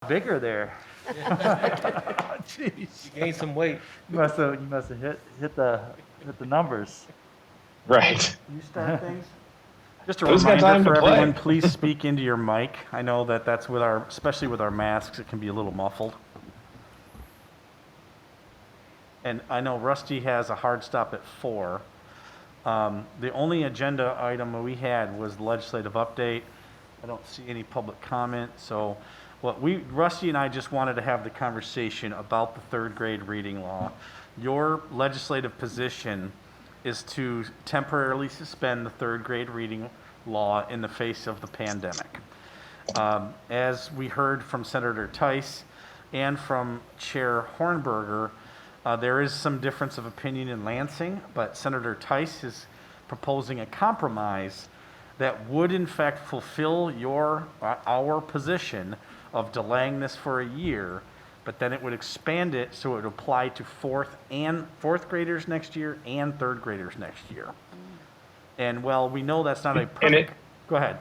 Bigger there. Jeez. You gained some weight. You must have hit the numbers. Right. You start things? Just a Who's got time reminder to for play? everyone, please speak into your mic. I know that's with especially with our masks, it can be a little muffled. And I know Rusty has a hard stop at 4. The only agenda item we had was the legislative update. I don't see any public comment, so Rusty and I just wanted to have the conversation about the third grade reading law. Your legislative position is to temporarily suspend the third grade reading law in the face of the pandemic. As we heard from Senator Tice and from Chair Hornberger, there is some difference of opinion in Lansing, but Senator Tice is proposing a compromise that would in fact fulfill our position of delaying this for a year, but then it would expand it so it would apply to fourth graders next year and third graders next year. And while we know that's not a perfect, go ahead.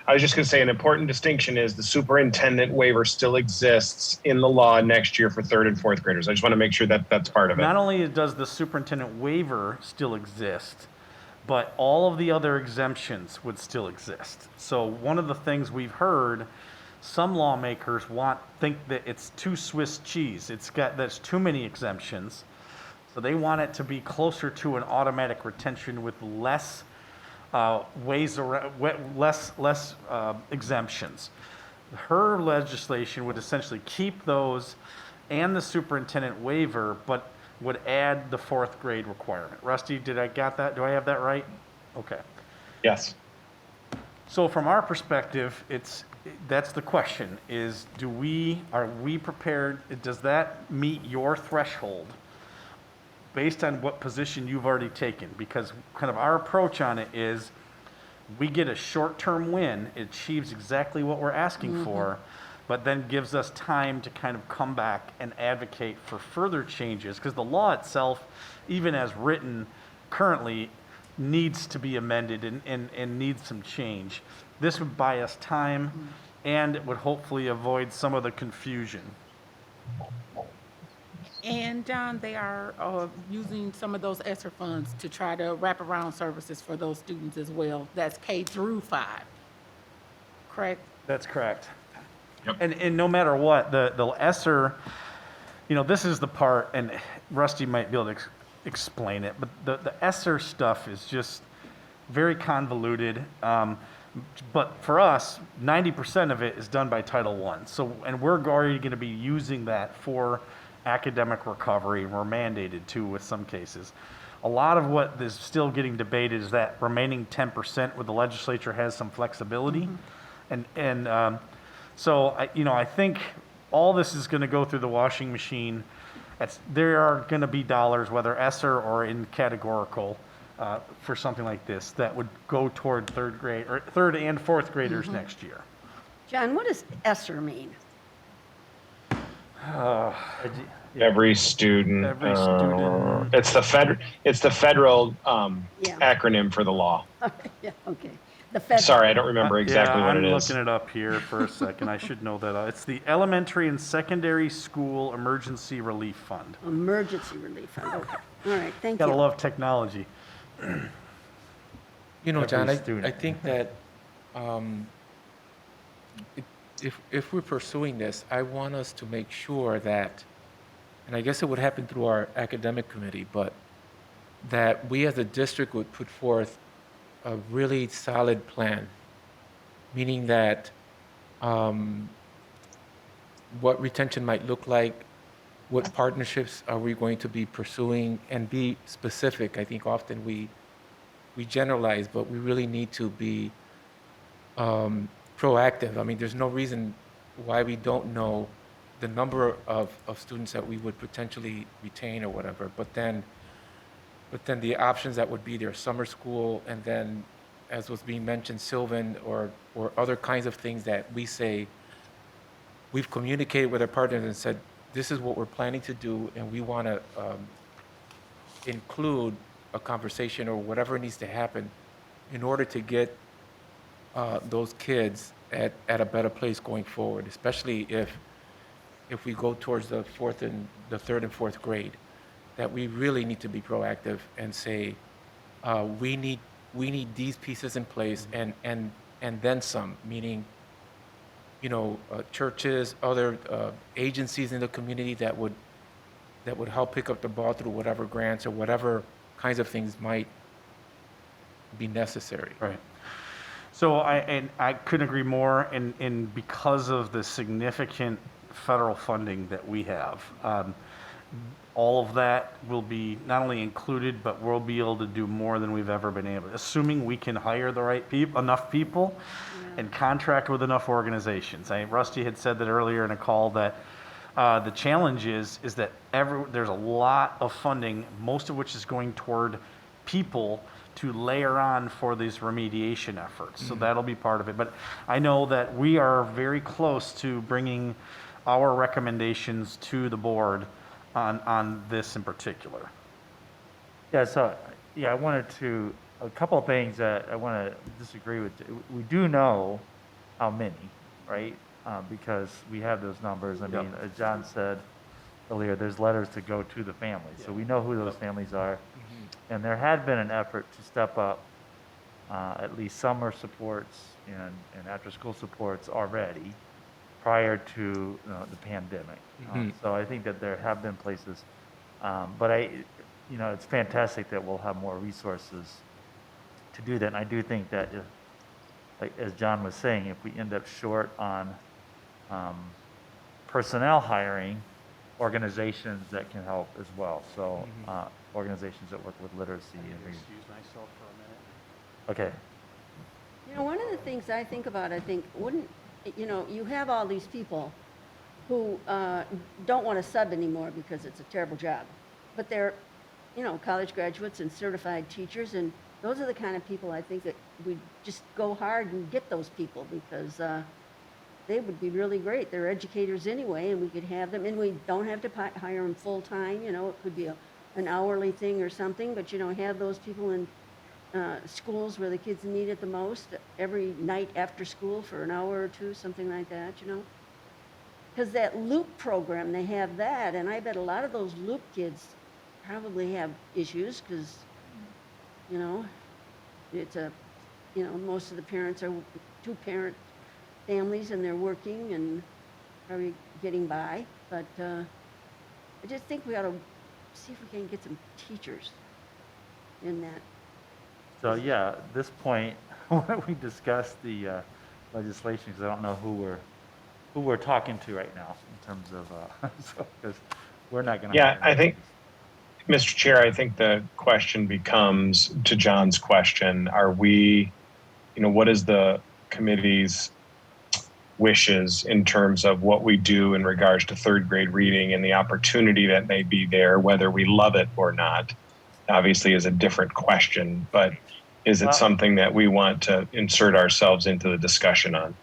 I was just going to say an important distinction is the superintendent waiver still exists in the law next year for third and fourth graders. I just want to make sure that that's part of it. Not only does the superintendent waiver still exist, but all of the other exemptions would still exist. So one of the things we've heard, some lawmakers think that it's too Swiss cheese. That's too many exemptions. So they want it to be closer to an automatic retention with less ways around, less exemptions. Her legislation would essentially keep those and the superintendent waiver, but would add the fourth grade requirement. Rusty, did I get that? Do I have that right? Okay. Yes. So from our perspective, that's the question: are we prepared? Does that meet your threshold based on what position you've already taken? Because kind of our approach on it is, we get a short-term win, it achieves exactly what we're asking for, but then gives us time to kind of come back and advocate for further changes, because the law itself, even as written currently, needs to be amended and needs some change. This would buy us time, and it would hopefully avoid some of the confusion. And John, they are using some of those ESSER funds to try to wrap around services for those students as well. That's K through 5, correct? That's correct. Yep. And no matter what, the ESSER, this is the part, and Rusty might be able to explain it, but the ESSER stuff is just very convoluted. But for us, 90% of it is done by Title I. And we're already going to be using that for academic recovery. We're mandated to with some cases. A lot of what is still getting debated is that remaining 10% where the legislature has some flexibility. So I think all this is going to go through the washing machine. There are going to be dollars, whether ESSER or in categorical, for something like this that would go toward third and fourth graders next year. John, what does ESSER mean? Every student. It's the federal acronym for the law. Yeah, okay. Sorry, I don't remember exactly what it is. I'm looking it up here for a second. I should know that. It's the Elementary and Secondary School Emergency Relief Fund. Emergency Relief Fund, okay. All right, thank you. Gotta love technology. John, I think that if we're pursuing this, I want us to make sure that, and I guess it would happen through our academic committee, but that we as a district would put forth a really solid plan, meaning that what retention might look like, what partnerships are we going to be pursuing, and be specific. I think often we generalize, but we really need to be proactive. I mean, there's no reason why we don't know the number of students that we would potentially retain or whatever, but then the options that would be there, summer school, and then, as was being mentioned, Sylvan or other kinds of things that we say, we've communicated with our partners and said, this is what we're planning to do, and we want to include a conversation or whatever needs to happen in order to get those kids at a better place going forward, especially if we go towards the third and fourth grade, that we really need to be proactive and say, we need these pieces in place and then some, meaning, churches, other agencies in the community that would help pick up the ball through whatever grants or whatever kinds of things might be necessary. Right. So I couldn't agree more, and because of the significant federal funding that we have, all of that will be not only included, but we'll be able to do more than we've ever been able, assuming we can hire the right people, enough people, and contract with enough organizations. Rusty had said that earlier in a call that the challenge is that there's a lot of funding, most of which is going toward people to layer on for these remediation efforts. So that'll be part of it. But I know that we are very close to bringing our recommendations to the board on this in particular. Yeah, so, yeah, a couple of things that I want to disagree with. We do know how many, right? Because we have those numbers. I mean, as John said earlier, there's letters to go to the families. So we know who those families are. And there had been an effort to step up at least summer supports and after-school supports already prior to the pandemic. So I think that there have been places, but it's fantastic that we'll have more resources to do that. And I do think that, like as John was saying, if we end up short on personnel hiring, organizations that can help as well. So organizations that work with literacy. Excuse myself for a minute. Okay. One of the things I think about, you have all these people who don't want to sub anymore because it's a terrible job. But they're, college graduates and certified teachers, and those are the kind of people I think that we just go hard and get those people because they would be really great. They're educators anyway, and we could have them, and we don't have to hire them full-time, it could be an hourly thing or something, but, have those people in schools where the kids need it the most, every night after school for an hour or two, something like that, Because that Loop program, they have that, and I bet a lot of those Loop kids probably have issues because, it's most of the parents are two-parent families and they're working and probably getting by. But I just think we ought to see if we can get some teachers in that. So yeah, at this point, why don't we discuss the legislation, because I don't know who we're talking to right now in terms of, because we're not going to. Yeah, I think, Mr. Chair, I think the question becomes, to John's question, are we, what is the committee's wishes in terms of what we do in regards to third grade reading and the opportunity that may be there, whether we love it or not, obviously is a different question, but is it something that we want to insert ourselves into the discussion on?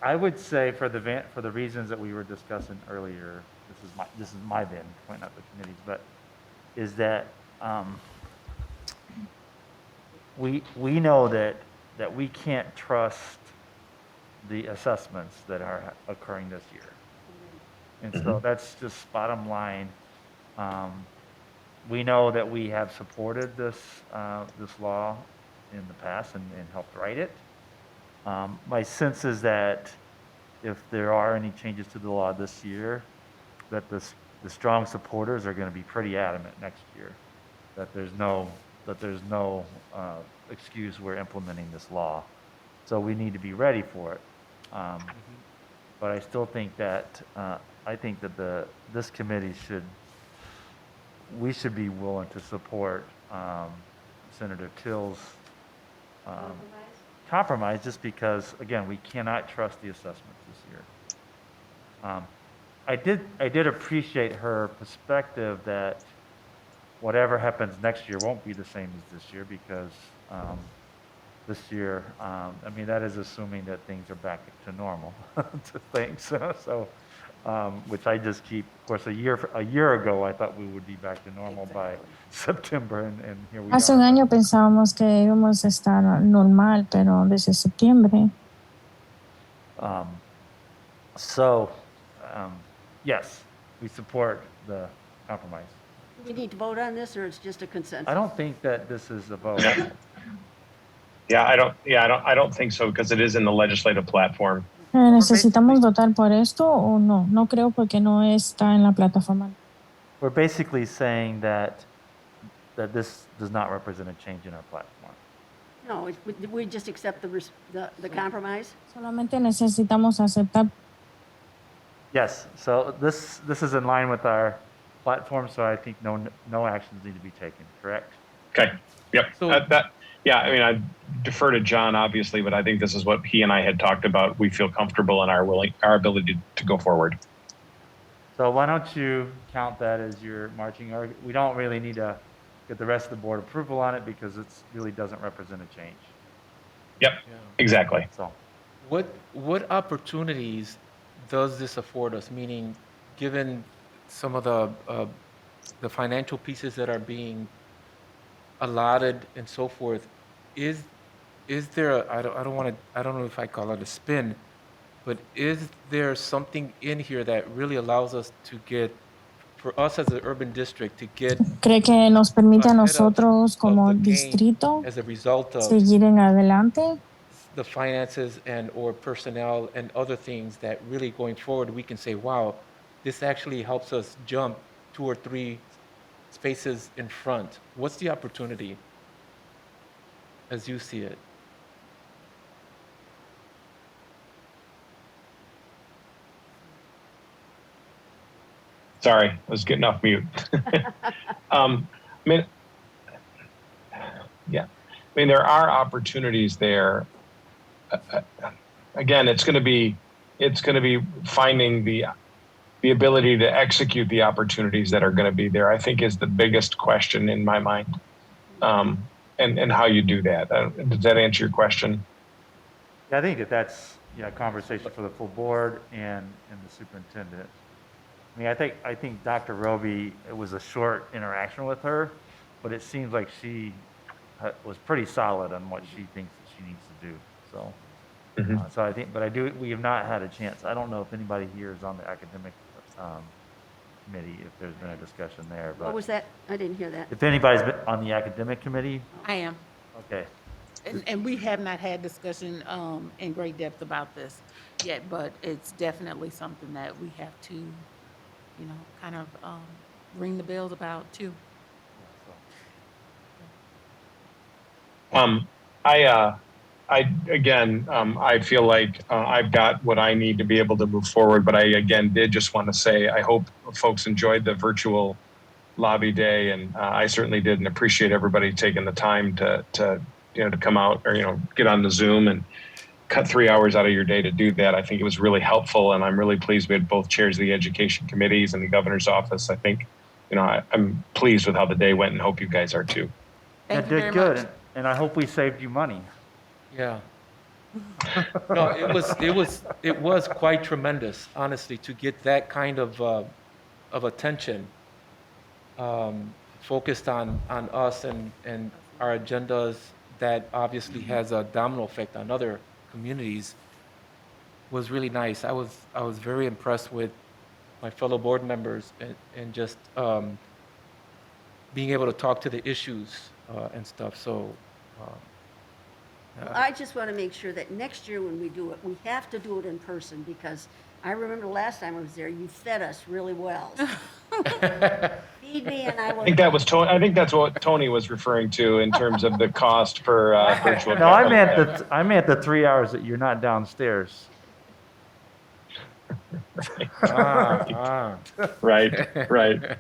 I would say for the reasons that we were discussing earlier, this is my bid, pointing out the committees, but is that we know that we can't trust the assessments that are occurring this year. And so that's just bottom line. We know that we have supported this law in the past and helped write it. My sense is that if there are any changes to the law this year, that the strong supporters are going to be pretty adamant next year that there's no excuse we're implementing this law. So we need to be ready for it. But I still think that this committee should be willing to support Senator Till's compromise, just because, again, we cannot trust the assessments this year. I did appreciate her perspective that whatever happens next year won't be the same as this year, because this year, that is assuming that things are back to normal to things. So, which I just keep, of course, a year ago I thought we would be back to normal by September, and here we Hace are. un año pensábamos que íbamos a estar normal, pero desde septiembre. So, yes, we support the compromise. Do we need to vote on this, or it's just a consensus? I don't think that this is a vote. Yeah, I don't think so because it is in the legislative platform. ¿Necesitamos votar por esto o no? No creo porque no está en la plataforma. We're basically saying that this does not represent a change in our platform. No, we just accept the compromise? Solamente necesitamos aceptar. Yes, so this is in line with our platform, so I think no actions need to be taken, correct? Okay. Yep. So- Yeah, I mean, I defer to John, obviously, but I think this is what he and I had talked about. We feel comfortable in our ability to go forward. So why don't you count that as your marching orders? We don't really need to get the rest of the board approval on it because it really doesn't represent a change. Yep, Yeah. exactly. So, What opportunities does this afford us? Meaning, given some of the financial pieces that are being allotted and so forth, is there I don't know if I call it a spin, but is there something in here that really allows us to get, for us as an urban district, to get ¿Cree que nos permite a ahead nosotros como of the game distrito as a result of seguir en adelante? the finances and or personnel and other things that really going forward we can say, wow, this actually helps us jump 2 or 3 spaces in front? What's the opportunity as you see it? Sorry, I was getting off mute. I mean, yeah, I mean, there are opportunities there. Again, it's going to be finding the ability to execute the opportunities that are going to be there. I think is the biggest question in my mind, and how you do that. Does that answer your question? yeah, I think that's a conversation for the full board and the superintendent. I mean, I think Dr. Roby, it was a short interaction with her, but it seems like she was pretty solid on what she thinks that she needs to do. So, Mhm. so I think, we have not had a chance. I don't know if anybody here is on the academic committee, if there's been a discussion there, What but was that? I didn't hear that. if anybody's been on the academic committee, I am. okay. And we have not had discussion in great depth about this yet, but it's definitely something that we have to, kind of ring the bells about too. I feel like I've got what I need to be able to move forward, but I again did just want to say I hope folks enjoyed the virtual lobby day, and I certainly did, and appreciate everybody taking the time to come out or get on the Zoom and cut 3 hours out of your day to do that. I think it was really helpful, and I'm really pleased we had both chairs of the education committees and the governor's office. I think I'm pleased with how the day went, and hope you guys are too. Thank That you did very good, much. and I hope we saved you money. Yeah. No, it was quite tremendous, honestly, to get that kind of attention focused on us and our agendas that obviously has a domino effect on other communities was really nice. I was very impressed with my fellow board members and just being able to talk to the issues and stuff. So. I just want to make sure that next year when we do it, we have to do it in person, because I remember last time I was there, you fed us really well. Feed me and I will. I think that was Tony. I think that's what Tony was referring to in terms of the cost for virtual. No, I meant the 3 hours that you're not downstairs. Right.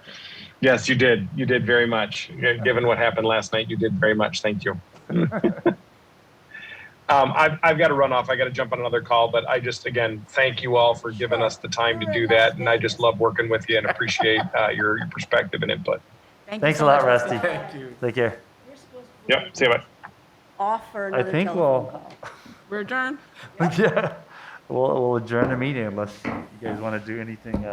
Yes, you did. You did very much. Given what happened last night, you did very much. Thank you. I've got to run off. I got to jump on another call, but I just, again, thank you all for giving us the time to do that. And I just love working with you and appreciate your perspective and input. Thanks a lot, Rusty. Take care. You're supposed to be Yep. See you, bye. off for I another think telephone call. We're adjourned. Yeah, we'll adjourn the meeting unless you guys want to do anything